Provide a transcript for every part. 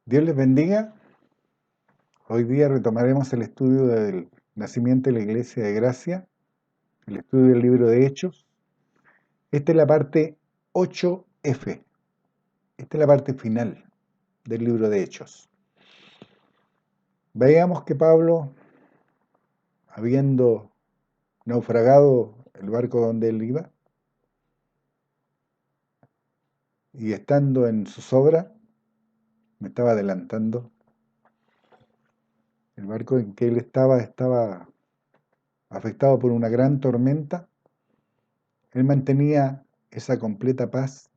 Dios les bendiga. Hoy día retomaremos el estudio del nacimiento de la Iglesia de Gracia, el estudio del libro de Hechos. Esta es la parte 8F. Esta es la parte final del libro de Hechos. Veamos que Pablo, habiendo naufragado el barco donde él iba y estando en zozobra, me estaba adelantando, el barco en que él estaba afectado por una gran tormenta. Él mantenía esa completa paz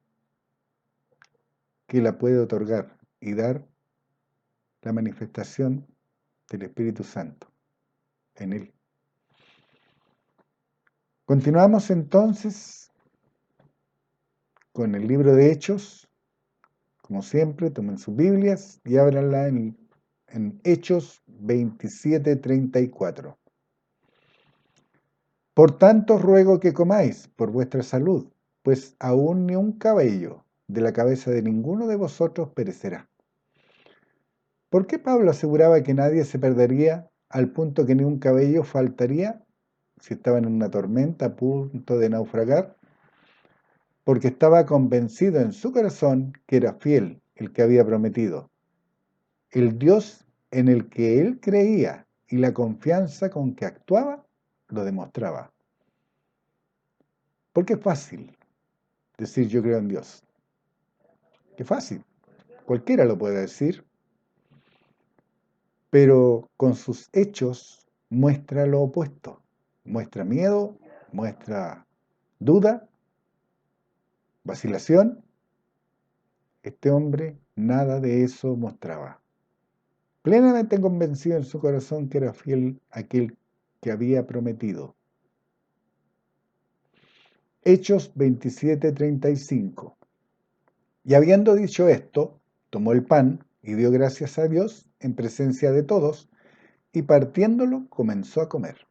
que la puede otorgar y dar la manifestación del Espíritu Santo en él. Continuamos entonces con el libro de Hechos. Como siempre, tomen sus Biblias y ábranla en Hechos 27:34. Por tanto, ruego que comáis por vuestra salud, pues aún ni un cabello de la cabeza de ninguno de vosotros perecerá. ¿Por qué Pablo aseguraba que nadie se perdería al punto que ni un cabello faltaría si estaban en una tormenta a punto de naufragar? Porque estaba convencido en su corazón que era fiel el que había prometido. El Dios en el que él creía y la confianza con que actuaba lo demostraba. Porque es fácil decir yo creo en Dios. Qué fácil. Cualquiera lo puede decir. Pero con sus hechos muestra lo opuesto. Muestra miedo, muestra duda, vacilación. Este hombre nada de eso mostraba. Plenamente convencido en su corazón que era fiel aquel que había prometido. Hechos 27:35. Y habiendo dicho esto, tomó el pan y dio gracias a Dios en presencia de todos, y partiéndolo comenzó a comer.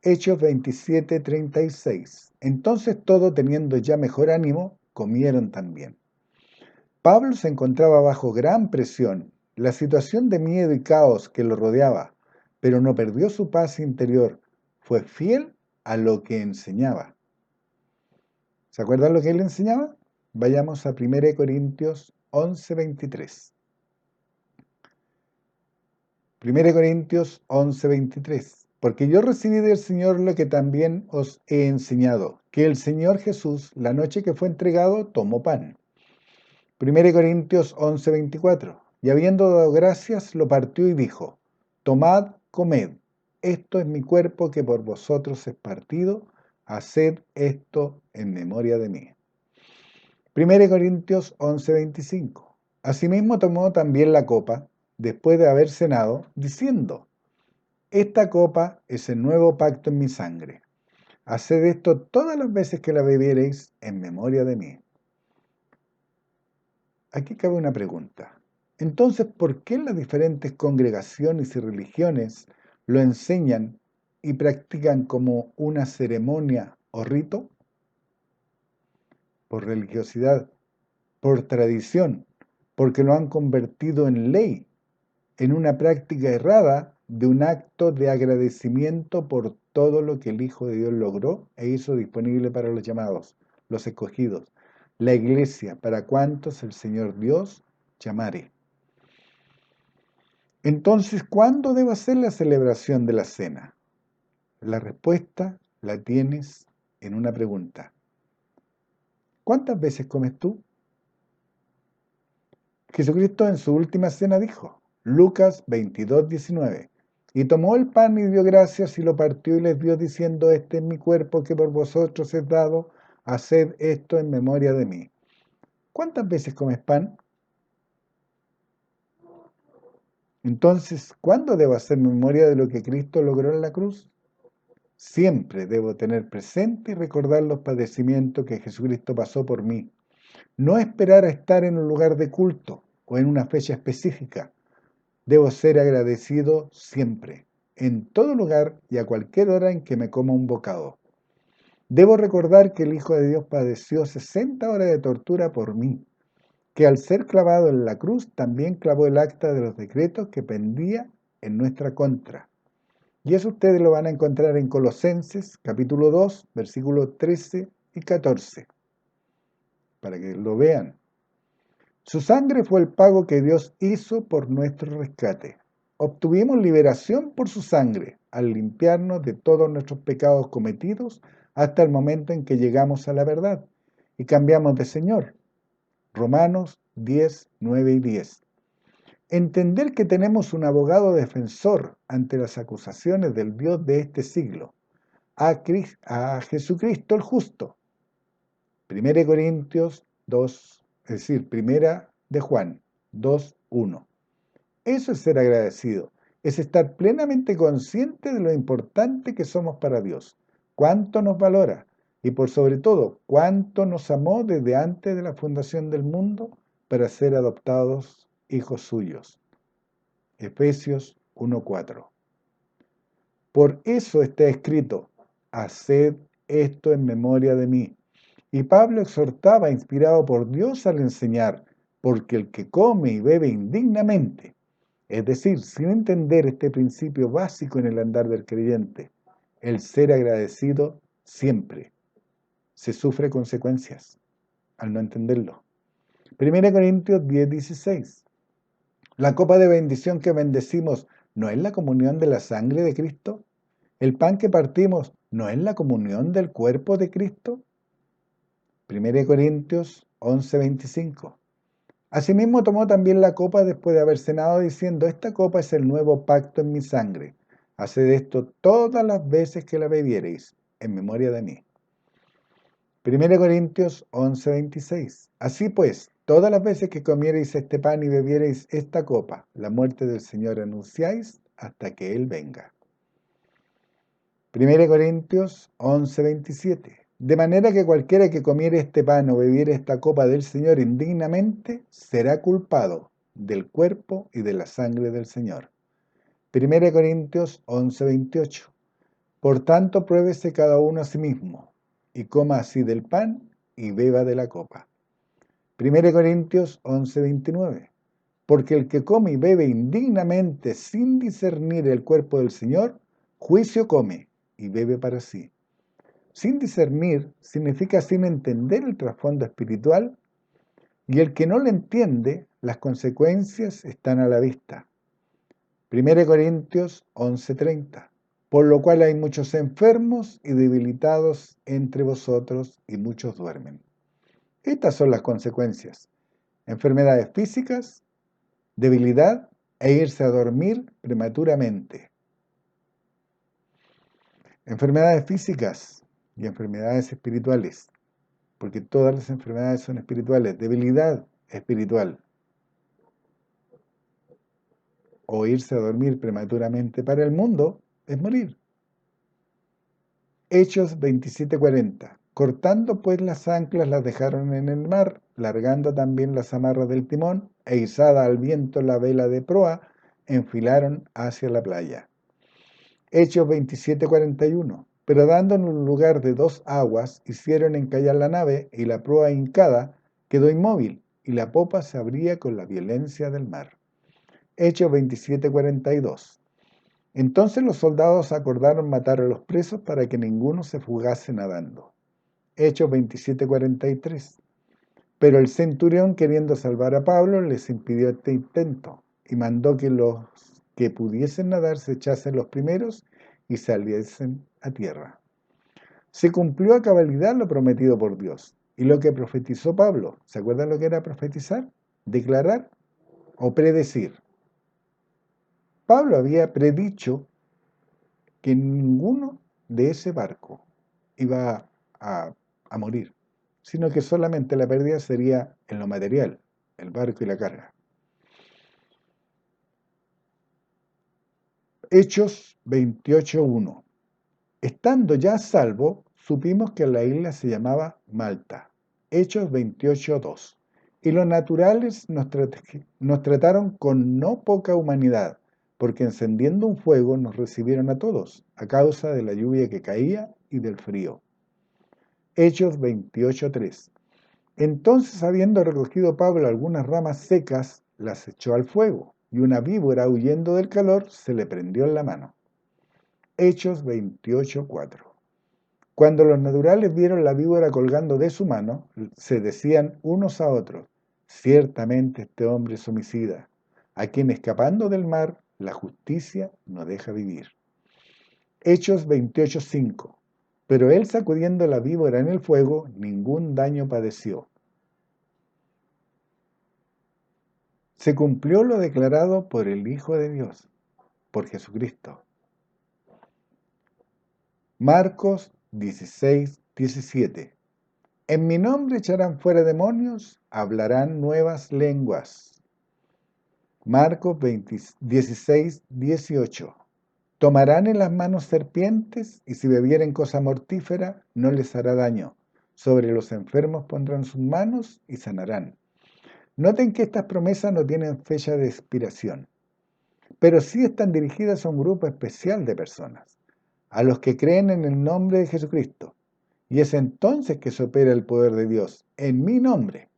Hechos 27:36. Entonces todos, teniendo ya mejor ánimo, comieron también. Pablo se encontraba bajo gran presión, la situación de miedo y caos que lo rodeaba, pero no perdió su paz interior. Fue fiel a lo que enseñaba. ¿Se acuerdan lo que él enseñaba? Vayamos a 1 Corintios 11:23. 1 Corintios 11:23. Porque yo recibí del Señor lo que también os he enseñado, que el Señor Jesús, la noche que fue entregado, tomó pan. 1 Corintios 11:24. Y habiendo dado gracias, lo partió y dijo: Tomad, comed, esto es mi cuerpo que por vosotros es partido, haced esto en memoria de mí. 1 Corintios 11:25. Asimismo tomó también la copa, después de haber cenado, diciendo: Esta copa es el nuevo pacto en mi sangre. Haced esto todas las veces que la bebiereis en memoria de mí. Aquí cabe una pregunta. Entonces, ¿por qué las diferentes congregaciones y religiones lo enseñan y practican como una ceremonia o rito? Por religiosidad, por tradición, porque lo han convertido en ley, en una práctica errada de un acto de agradecimiento por todo lo que el Hijo de Dios logró e hizo disponible para los llamados, los escogidos, la iglesia, para cuantos el Señor Dios llamare. Entonces, ¿cuándo debe ser la celebración de la cena? La respuesta la tienes en una pregunta. ¿Cuántas veces comes tú? Jesucristo en su última cena dijo, Lucas 22:19, y tomó el pan y dio gracias y lo partió y les dio diciendo: Este es mi cuerpo que por vosotros es dado, haced esto en memoria de mí. ¿Cuántas veces comes pan? Entonces, ¿cuándo debo hacer memoria de lo que Cristo logró en la cruz? Siempre debo tener presente y recordar los padecimientos que Jesucristo pasó por mí. No esperar a estar en un lugar de culto o en una fecha específica. Debo ser agradecido siempre, en todo lugar y a cualquier hora en que me coma un bocado. Debo recordar que el Hijo de Dios padeció 60 horas de tortura por mí, que al ser clavado en la cruz también clavó el acta de los decretos que pendía en nuestra contra. Y eso ustedes lo van a encontrar en Colosenses, capítulo 2, versículos 13 y 14, para que lo vean. Su sangre fue el pago que Dios hizo por nuestro rescate. Obtuvimos liberación por su sangre, al limpiarnos de todos nuestros pecados cometidos hasta el momento en que llegamos a la verdad y cambiamos de Señor. Romanos 10, 9 y 10. Entender que tenemos un abogado defensor ante las acusaciones del Dios de este siglo, a Jesucristo el justo. 1 Corintios 2, es decir, 1 de Juan 2, 1. Eso es ser agradecido, es estar plenamente consciente de lo importante que somos para Dios, cuánto nos valora y por sobre todo, cuánto nos amó desde antes de la fundación del mundo para ser adoptados hijos suyos. Efesios 1:4. Por eso está escrito, haced esto en memoria de mí. Y Pablo exhortaba, inspirado por Dios, al enseñar, porque el que come y bebe indignamente, es decir, sin entender este principio básico en el andar del creyente, el ser agradecido siempre, se sufre consecuencias al no entenderlo. 1 Corintios 10:16. La copa de bendición que bendecimos ¿no es la comunión de la sangre de Cristo? ¿El pan que partimos no es la comunión del cuerpo de Cristo? 1 Corintios 11:25. Asimismo tomó también la copa después de haber cenado, diciendo, esta copa es el nuevo pacto en mi sangre. Haced esto todas las veces que la bebiereis, en memoria de mí. 1 Corintios 11:26. Así pues, todas las veces que comiereis este pan y bebiereis esta copa, la muerte del Señor anunciáis hasta que Él venga. 1 Corintios 11:27. De manera que cualquiera que comiere este pan o bebiere esta copa del Señor indignamente, será culpado del cuerpo y de la sangre del Señor. 1 Corintios 11:28. Por tanto, pruébese cada uno a sí mismo, y coma así del pan y beba de la copa. 1 Corintios 11:29. Porque el que come y bebe indignamente sin discernir el cuerpo del Señor, juicio come y bebe para sí. Sin discernir significa sin entender el trasfondo espiritual, y el que no lo entiende, las consecuencias están a la vista. 1 Corintios 11:30. Por lo cual hay muchos enfermos y debilitados entre vosotros, y muchos duermen. Estas son las consecuencias: enfermedades físicas, debilidad e irse a dormir prematuramente. Enfermedades físicas y enfermedades espirituales, porque todas las enfermedades son espirituales. Debilidad espiritual, o irse a dormir prematuramente para el mundo, es morir. Hechos 27:40. Cortando pues las anclas las dejaron en el mar, largando también las amarras del timón, e izada al viento la vela de proa, enfilaron hacia la playa. Hechos 27:41. Pero dando en un lugar de 2 aguas, hicieron encallar la nave, y la proa hincada quedó inmóvil, y la popa se abría con la violencia del mar. Hechos 27:42. Entonces los soldados acordaron matar a los presos para que ninguno se fugase nadando. Hechos 27:43. Pero el centurión, queriendo salvar a Pablo, les impidió este intento, y mandó que los que pudiesen nadar se echasen los primeros y saliesen a tierra. Se cumplió a cabalidad lo prometido por Dios, y lo que profetizó Pablo. ¿Se acuerdan lo que era profetizar? Declarar o predecir. Pablo había predicho que ninguno de ese barco iba a morir, sino que solamente la pérdida sería en lo material, el barco y la carga. Hechos 28:1. Estando ya a salvo, supimos que la isla se llamaba Malta. Hechos 28:2. Y los naturales nos trataron con no poca humanidad, porque encendiendo un fuego nos recibieron a todos, a causa de la lluvia que caía y del frío. Hechos 28:3. Entonces, habiendo recogido Pablo algunas ramas secas, las echó al fuego, y una víbora, huyendo del calor, se le prendió en la mano. Hechos 28:4. Cuando los naturales vieron la víbora colgando de su mano, se decían unos a otros: ciertamente este hombre es homicida, a quien escapando del mar, la justicia no deja vivir. Hechos 28:5. Pero él, sacudiendo la víbora en el fuego, ningún daño padeció. Se cumplió lo declarado por el Hijo de Dios, por Jesucristo. Marcos 16:17. En mi nombre echarán fuera demonios, hablarán nuevas lenguas. Marcos 16:18. Tomarán en las manos serpientes, y si bebieren cosa mortífera, no les hará daño. Sobre los enfermos pondrán sus manos y sanarán. Noten que estas promesas no tienen fecha de expiración, pero sí están dirigidas a un grupo especial de personas, a los que creen en el nombre de Jesucristo. Y es entonces que se opera el poder de Dios, en mi nombre.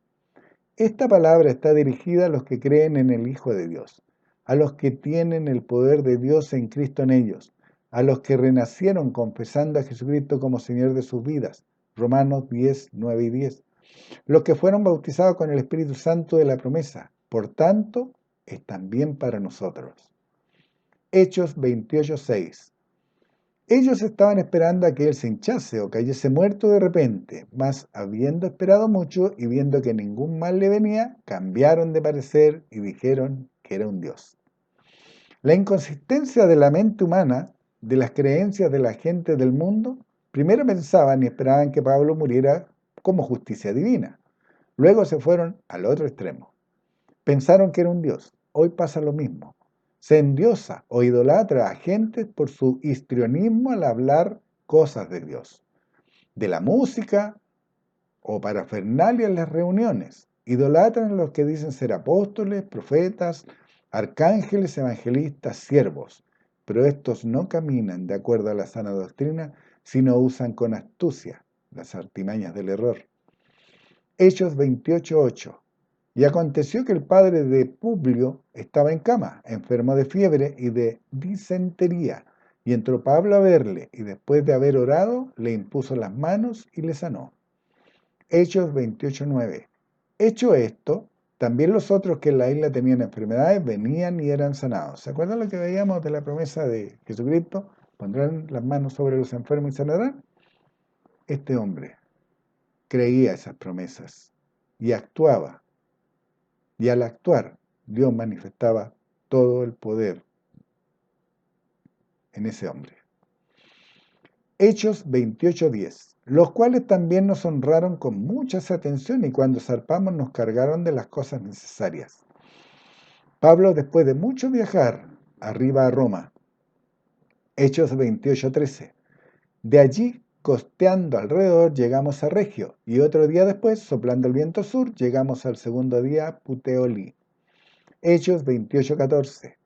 Esta palabra está dirigida a los que creen en el Hijo de Dios, a los que tienen el poder de Dios en Cristo en ellos, a los que renacieron confesando a Jesucristo como Señor de sus vidas. Romanos 10:9 y 10. Los que fueron bautizados con el Espíritu Santo de la promesa, por tanto, es también para nosotros. Hechos 28:6. Ellos estaban esperando a que él se hinchase o cayese muerto de repente, mas habiendo esperado mucho y viendo que ningún mal le venía, cambiaron de parecer y dijeron que era un dios. La inconsistencia de la mente humana, de las creencias de la gente del mundo, primero pensaban y esperaban que Pablo muriera como justicia divina. Luego se fueron al otro extremo. Pensaron que era un dios. Hoy pasa lo mismo. Se endiosa o idolatra a gentes por su histrionismo al hablar cosas de Dios, de la música o parafernalia en las reuniones. Idolatran a los que dicen ser apóstoles, profetas, arcángeles, evangelistas, siervos, pero estos no caminan de acuerdo a la sana doctrina, sino usan con astucia las artimañas del error. Hechos 28:8. Y aconteció que el padre de Publio estaba en cama, enfermo de fiebre y de disentería. Y entró Pablo a verle, y después de haber orado, le impuso las manos y le sanó. Hechos 28:9. Hecho esto, también los otros que en la isla tenían enfermedades venían y eran sanados. ¿Se acuerdan lo que veíamos de la promesa de Jesucristo? Pondrán las manos sobre los enfermos y sanarán. Este hombre creía esas promesas y actuaba. Y al actuar, Dios manifestaba todo el poder en ese hombre. Hechos 28:10. Los cuales también nos honraron con mucha atención, y cuando zarpamos nos cargaron de las cosas necesarias. Pablo, después de mucho viajar, arriba a Roma. Hechos 28:13. De allí, costeando alrededor, llegamos a Regio, y otro día después, soplando el viento sur, llegamos al segundo día a Puteoli. Hechos 28:14.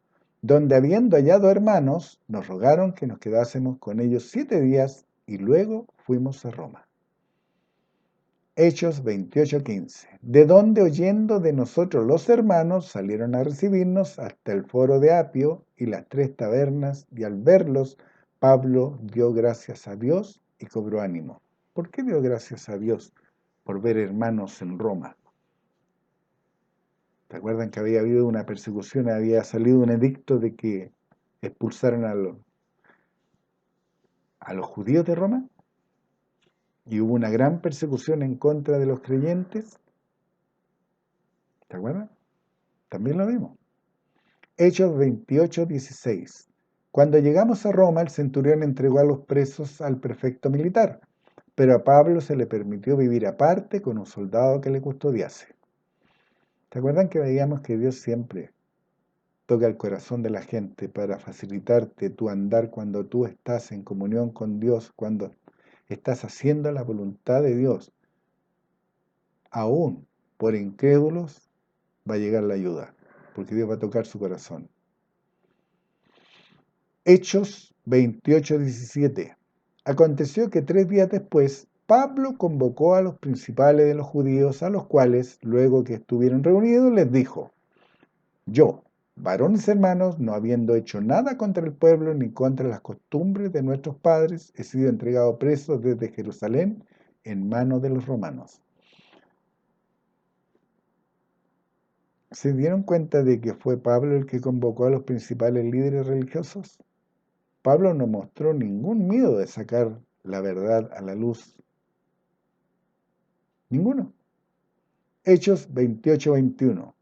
Donde, habiendo hallado hermanos, nos rogaron que nos quedásemos con ellos 7 días, y luego fuimos a Roma. Hechos 28:15. De donde, oyendo de nosotros los hermanos, salieron a recibirnos hasta el foro de Apio y las 3 tabernas, y al verlos, Pablo dio gracias a Dios y cobró ánimo. ¿Por qué dio gracias a Dios? Por ver hermanos en Roma. ¿Se acuerdan que había habido una persecución? Había salido un edicto de que expulsaran a los judíos de Roma, y hubo una gran persecución en contra de los creyentes. ¿Se acuerdan? También lo vimos. Hechos 28:16. Cuando llegamos a Roma, el centurión entregó a los presos al prefecto militar, pero a Pablo se le permitió vivir aparte con un soldado que le custodiase. ¿Se acuerdan que veíamos que Dios siempre toca el corazón de la gente para facilitarte tu andar cuando tú estás en comunión con Dios, cuando estás haciendo la voluntad de Dios? Aún por incrédulos va a llegar la ayuda, porque Dios va a tocar su corazón. Hechos 28:17. Aconteció que 3 días después, Pablo convocó a los principales de los judíos, a los cuales, luego que estuvieron reunidos, les dijo: Yo, varones hermanos, no habiendo hecho nada contra el pueblo ni contra las costumbres de nuestros padres, he sido entregado preso desde Jerusalén en manos de los romanos. ¿Se dieron cuenta de que fue Pablo el que convocó a los principales líderes religiosos? Pablo no mostró ningún miedo de sacar la verdad a la luz. Ninguno. Hechos 28-21.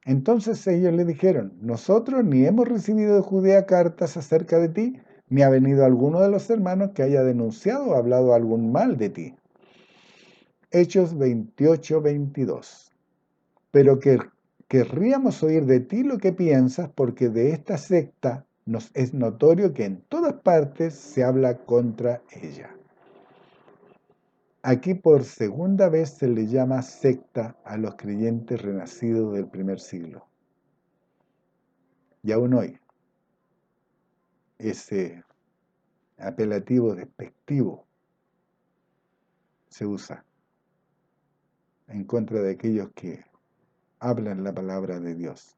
Entonces ellos le dijeron: nosotros ni hemos recibido de Judea cartas acerca de ti, ni ha venido alguno de los hermanos que haya denunciado o hablado algún mal de ti. Hechos 28-22. Pero que querríamos oír de ti lo que piensas, porque de esta secta nos es notorio que en todas partes se habla contra ella. Aquí por segunda vez se le llama secta a los creyentes renacidos del primer siglo. Y aún hoy, ese apelativo despectivo se usa en contra de aquellos que hablan la palabra de Dios,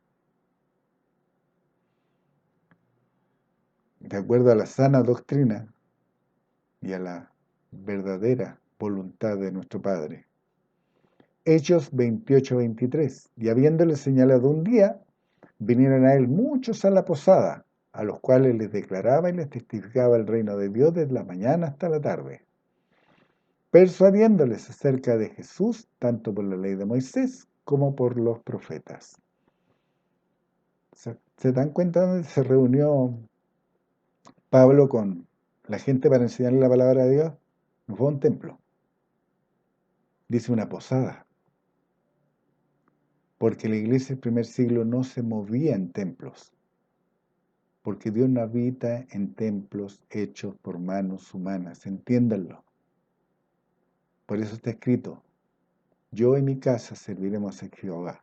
de acuerdo a la sana doctrina y a la verdadera voluntad de nuestro Padre. Hechos 28-23. Y habiéndole señalado un día, vinieron a él muchos a la posada, a los cuales les declaraba y les testificaba el reino de Dios desde la mañana hasta la tarde, persuadiéndoles acerca de Jesús, tanto por la ley de Moisés como por los profetas. ¿Se dan cuenta dónde se reunió Pablo con la gente para enseñarle la palabra de Dios? No fue un templo, dice una posada, porque la iglesia del primer siglo no se movía en templos, porque Dios no habita en templos hechos por manos humanas, entiéndanlo. Por eso está escrito: yo y mi casa serviremos a Jehová.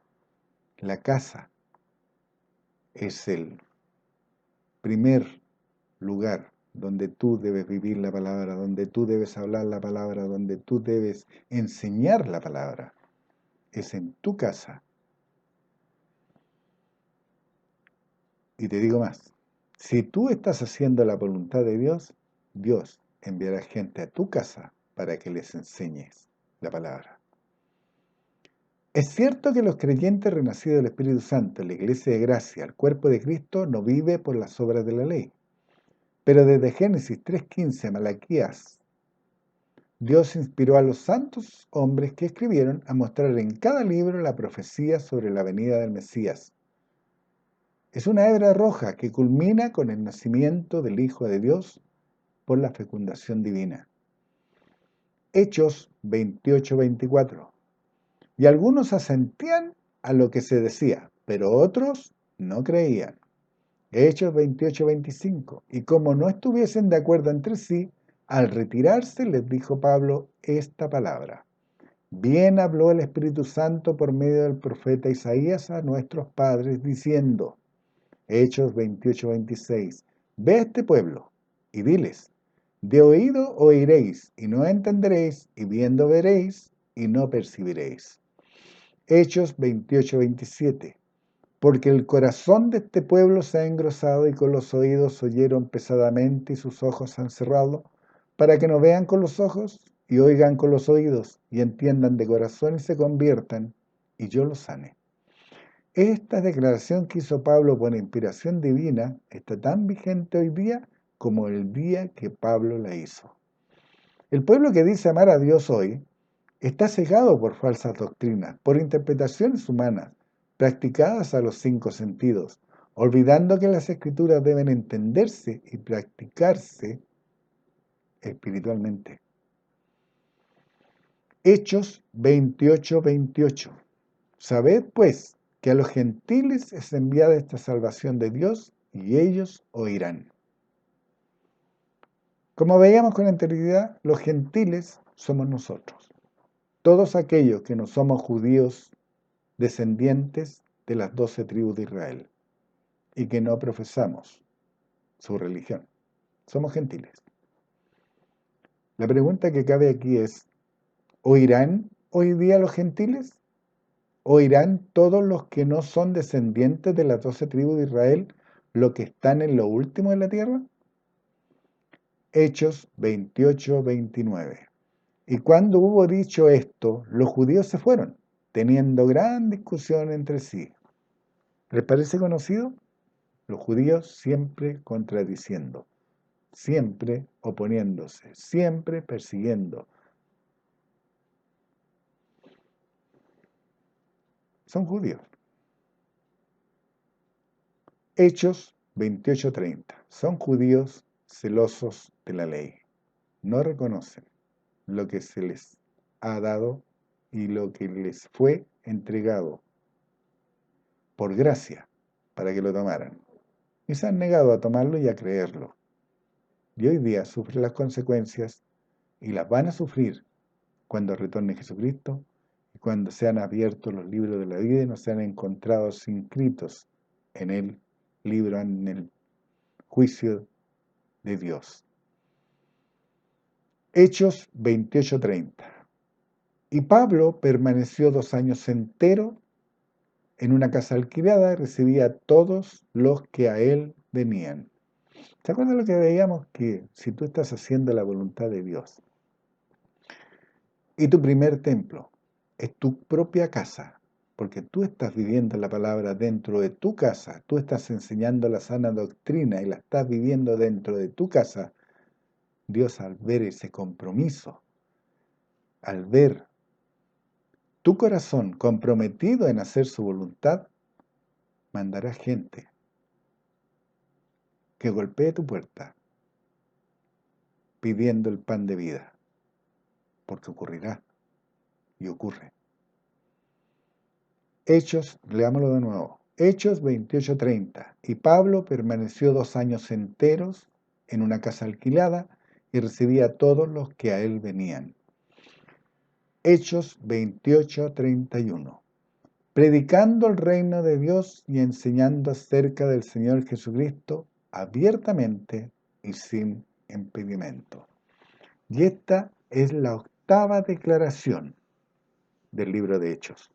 La casa es el primer lugar donde tú debes vivir la palabra, donde tú debes hablar la palabra, donde tú debes enseñar la palabra. Es en tu casa. Y te digo más: si tú estás haciendo la voluntad de Dios, Dios enviará gente a tu casa para que les enseñes la palabra. Es cierto que los creyentes renacidos del Espíritu Santo, la iglesia de gracia, el cuerpo de Cristo, no vive por las obras de la ley. Pero desde Génesis 3:15 a Malaquías, Dios inspiró a los santos hombres que escribieron a mostrar en cada libro la profecía sobre la venida del Mesías. Es una hebra roja que culmina con el nacimiento del Hijo de Dios por la fecundación divina. Hechos 28-24. Y algunos asentían a lo que se decía, pero otros no creían. Hechos 28-25. Y como no estuviesen de acuerdo entre sí, al retirarse les dijo Pablo esta palabra: bien habló el Espíritu Santo por medio del profeta Isaías a nuestros padres, diciendo, Hechos 28-26, ve a este pueblo y diles: de oído oiréis y no entenderéis, y viendo veréis y no percibiréis. Hechos 28-27. Porque el corazón de este pueblo se ha engrosado y con los oídos oyeron pesadamente y sus ojos se han cerrado, para que no vean con los ojos y oigan con los oídos y entiendan de corazón y se conviertan y yo los sane. Esta declaración que hizo Pablo por inspiración divina está tan vigente hoy día como el día que Pablo la hizo. El pueblo que dice amar a Dios hoy está cegado por falsas doctrinas, por interpretaciones humanas, practicadas a los 5 sentidos, olvidando que las Escrituras deben entenderse y practicarse espiritualmente. Hechos 28-28. Sabed, pues, que a los gentiles es enviada esta salvación de Dios, y ellos oirán. Como veíamos con anterioridad, los gentiles somos nosotros. Todos aquellos que no somos judíos descendientes de las 12 tribus de Israel y que no profesamos su religión. Somos gentiles. La pregunta que cabe aquí es: ¿Oirán hoy día los gentiles? ¿Oirán todos los que no son descendientes de las 12 tribus de Israel lo que están en lo último de la tierra? Hechos 28, 29. Y cuando hubo dicho esto, los judíos se fueron, teniendo gran discusión entre sí. ¿Les parece conocido? Los judíos siempre contradiciendo, siempre oponiéndose, siempre persiguiendo. Son judíos. Hechos 28:30. Son judíos celosos de la ley. No reconocen lo que se les ha dado y lo que les fue entregado por gracia para que lo tomaran. Y se han negado a tomarlo y a creerlo. Y hoy día sufren las consecuencias y las van a sufrir cuando retorne Jesucristo y cuando sean abiertos los libros de la vida y no sean encontrados inscritos en el libro, en el juicio de Dios. Hechos 28:30. Y Pablo permaneció 2 años enteros en una casa alquilada y recibía a todos los que a él venían. ¿Se acuerdan lo que veíamos? Que si tú estás haciendo la voluntad de Dios y tu primer templo es tu propia casa, porque tú estás viviendo la palabra dentro de tu casa, tú estás enseñando la sana doctrina y la estás viviendo dentro de tu casa, Dios al ver ese compromiso, al ver tu corazón comprometido en hacer su voluntad, mandará gente que golpee tu puerta pidiendo el pan de vida, porque ocurrirá y ocurre. Hechos, leámoslo de nuevo. Hechos 28:30. Y Pablo permaneció 2 años enteros en una casa alquilada y recibía a todos los que a él venían. Hechos 28:31. Predicando el reino de Dios y enseñando acerca del Señor Jesucristo abiertamente y sin impedimento. Y esta es la octava declaración del libro de Hechos.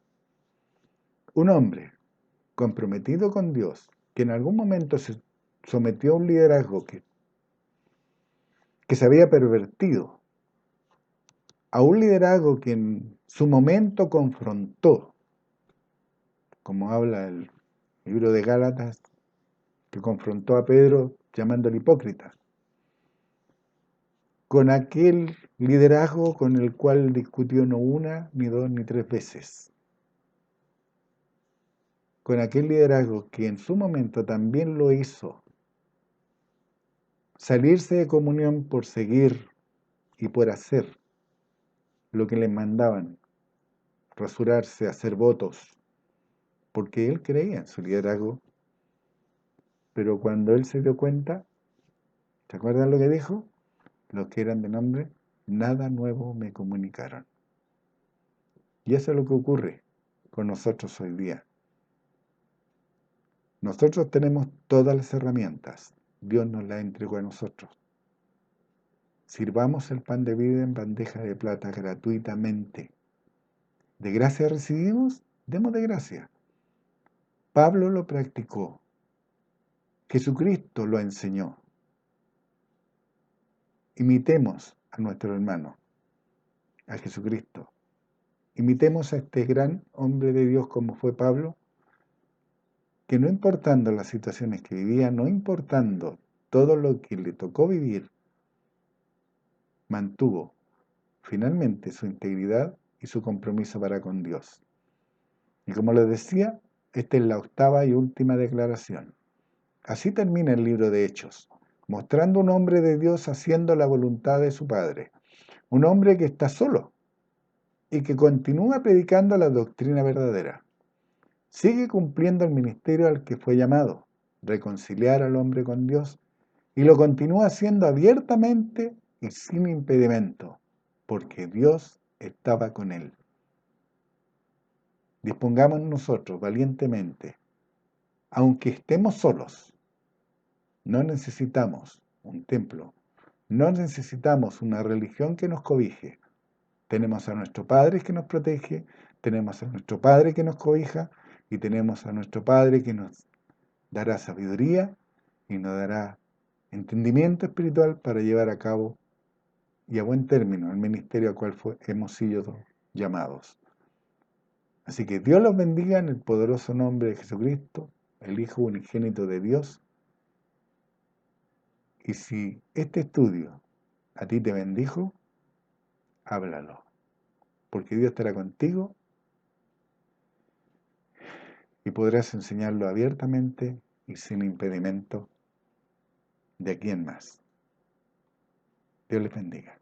Un hombre comprometido con Dios, que en algún momento se sometió a un liderazgo que se había pervertido, a un liderazgo que en su momento confrontó, como habla el libro de Gálatas, que confrontó a Pedro llamándole hipócrita, con aquel liderazgo con el cual discutió no una, ni dos, ni tres veces, con aquel liderazgo que en su momento también lo hizo salirse de comunión por seguir y por hacer lo que le mandaban, rasurarse, hacer votos, porque él creía en su liderazgo, pero cuando él se dio cuenta, ¿se acuerdan lo que dijo? Los que eran de nombre, nada nuevo me comunicaron. Y eso es lo que ocurre con nosotros hoy día. Nosotros tenemos todas las herramientas, Dios nos las entregó a nosotros. Sirvamos el pan de vida en bandeja de plata gratuitamente. ¿De gracia recibimos? Demos de gracia. Pablo lo practicó. Jesucristo lo enseñó. Imitemos a nuestro hermano, a Jesucristo. Imitemos a este gran hombre de Dios como fue Pablo, que no importando las situaciones que vivía, no importando todo lo que le tocó vivir, mantuvo finalmente su integridad y su compromiso para con Dios. Y como les decía, esta es la octava y última declaración. Así termina el libro de Hechos, mostrando un hombre de Dios haciendo la voluntad de su Padre, un hombre que está solo y que continúa predicando la doctrina verdadera. Sigue cumpliendo el ministerio al que fue llamado, reconciliar al hombre con Dios, y lo continúa haciendo abiertamente y sin impedimento, porque Dios estaba con él. Dispongamos nosotros valientemente, aunque estemos solos, no necesitamos un templo, no necesitamos una religión que nos cobije. Tenemos a nuestro Padre que nos protege, tenemos a nuestro Padre que nos cobija y tenemos a nuestro Padre que nos dará sabiduría y nos dará entendimiento espiritual para llevar a cabo y a buen término el ministerio al cual hemos sido llamados. Así que Dios los bendiga en el poderoso nombre de Jesucristo, el Hijo unigénito de Dios. Y si este estudio a ti te bendijo, háblalo, porque Dios estará contigo y podrás enseñarlo abiertamente y sin impedimento de aquí en más. Dios les bendiga.